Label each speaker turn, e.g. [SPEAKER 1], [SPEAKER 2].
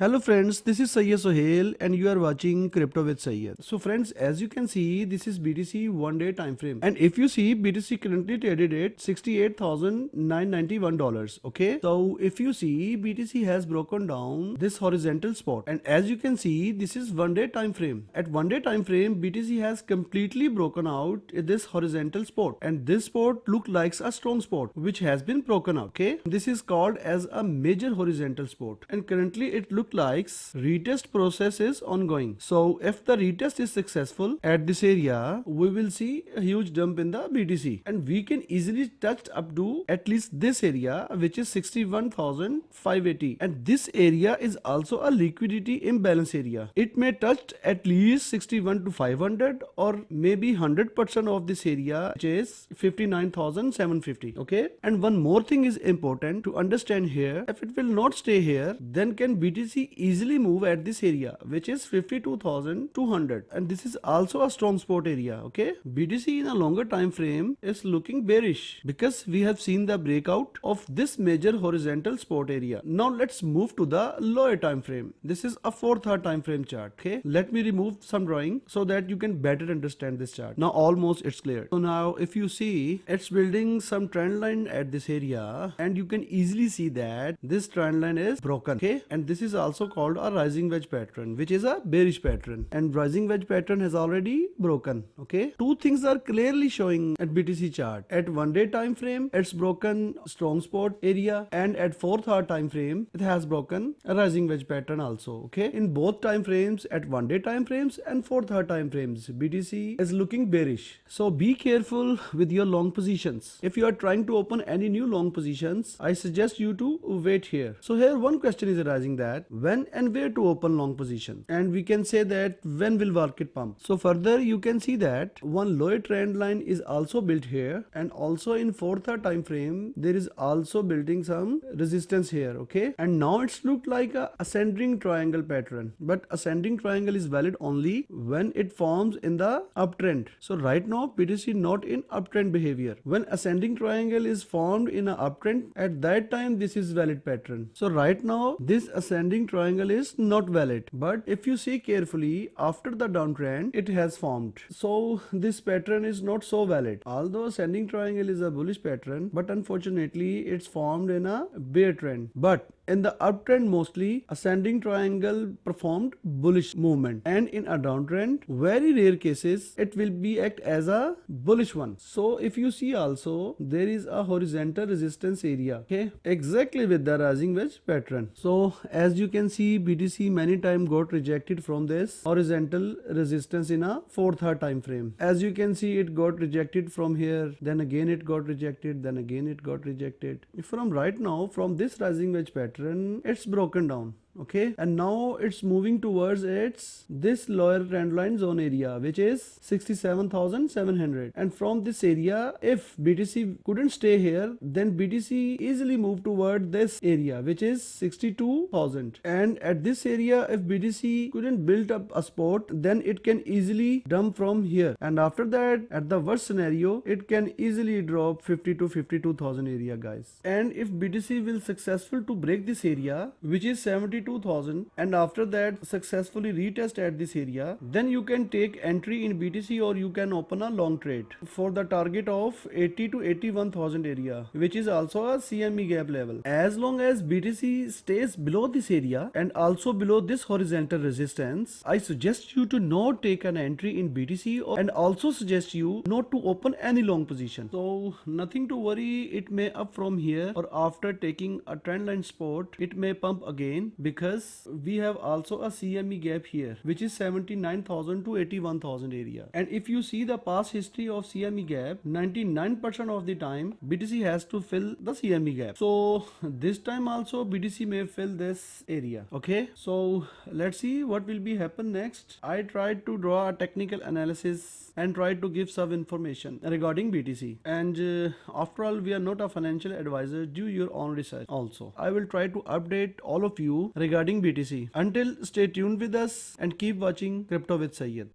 [SPEAKER 1] Hello friends, this is Sayyed Sohail and you are watching Crypto with Sayyed. So friends, as you can see, this is BTC one day time frame. And if you see, BTC currently traded at $68,991. Okay. So if you see, BTC has broken down this horizontal spot. And as you can see, this is one day time frame. At one day time frame, BTC has completely broken out this horizontal spot. And this spot look like a strong spot, which has been broken out. Okay. This is called as a major horizontal spot. And currently it looks like retest process is ongoing. So if the retest is successful at this area, we will see a huge dump in the BTC and we can easily touch up to at least this area, which is 61,580, and this area is also a liquidity imbalance area. It may touch at least 61 to 500 or maybe 100% of this area, which is 59,750. Okay, and one more thing is important to understand here. If it will not stay here, then can BTC easily move at this area, which is 52,200, and this is also a strong support area. Okay, BTC in a longer time frame is looking bearish because we have seen the breakout of this major horizontal support area. Now let's move to the lower time frame. This is a 4th hour time frame chart. Okay, let me remove some drawing so that you can better understand this chart. Now almost it's clear. So now if you see, it's building some trend line at this area and you can easily see that this trend line is broken. Okay, and this is also called a rising wedge pattern, which is a bearish pattern, and rising wedge pattern has already broken. Okay, two things are clearly showing at BTC chart. At one day time frame, it's broken strong spot area, and at 4th hour time frame, it has broken a rising wedge pattern also. Okay, in both time frames, at one day time frames and 4th hour time frames, BTC is looking bearish. So be careful with your long positions. If you are trying to open any new long positions, I suggest you to wait here. So here one question is arising that when and where to open long position, and we can say that when will market pump. So further you can see that one lower trend line is also built here, and also in 4th hour time frame there is also building some resistance here. Okay, and now it's looked like a ascending triangle pattern, but ascending triangle is valid only when it forms in the uptrend. So right now BTC not in uptrend behavior. When ascending triangle is formed in a uptrend, at that time this is valid pattern. So right now this ascending triangle is not valid, but if you see carefully, after the downtrend it has formed. So this pattern is not so valid. Although ascending triangle is a bullish pattern, but unfortunately it's formed in a bear trend. But in the uptrend mostly ascending triangle performed bullish movement, and in a downtrend very rare cases it will be act as a bullish one. So if you see also there is a horizontal resistance area, okay, exactly with the rising wedge pattern. So as you can see, BTC many times got rejected from this horizontal resistance in a 4th hour time frame. As you can see, it got rejected from here, then again it got rejected, then again it got rejected. From right now, from this rising wedge pattern, it's broken down. Okay, and now it's moving towards its this lower trend line zone area, which is 67,700, and from this area if BTC couldn't stay here, then BTC easily move toward this area, which is 62,000, and at this area if BTC couldn't build up a support, then it can easily dump from here, and after that at the worst scenario it can easily drop 50 to 52,000 area, guys. And if BTC will successful to break this area, which is 72,000, and after that successfully retest at this area, then you can take entry in BTC or you can open a long trade for the target of 80 to 81,000 area, which is also a CME gap level. As long as BTC stays below this area and also below this horizontal resistance, I suggest you to not take an entry in BTC, and also suggest you not to open any long position. So nothing to worry, it may up from here, or after taking a trend line support it may pump again, because we have also a CME gap here, which is 79,000 to 81,000 area. And if you see the past history of CME gap, 99% of the time BTC has to fill the CME gap. So this time also BTC may fill this area. Okay, so let's see what will be happen next. I tried to draw a technical analysis and tried to give some information regarding BTC, and after all we are not a financial advisor. Do your own research also. I will try to update all of you regarding BTC. Until, stay tuned with us and keep watching Crypto with Sayyed.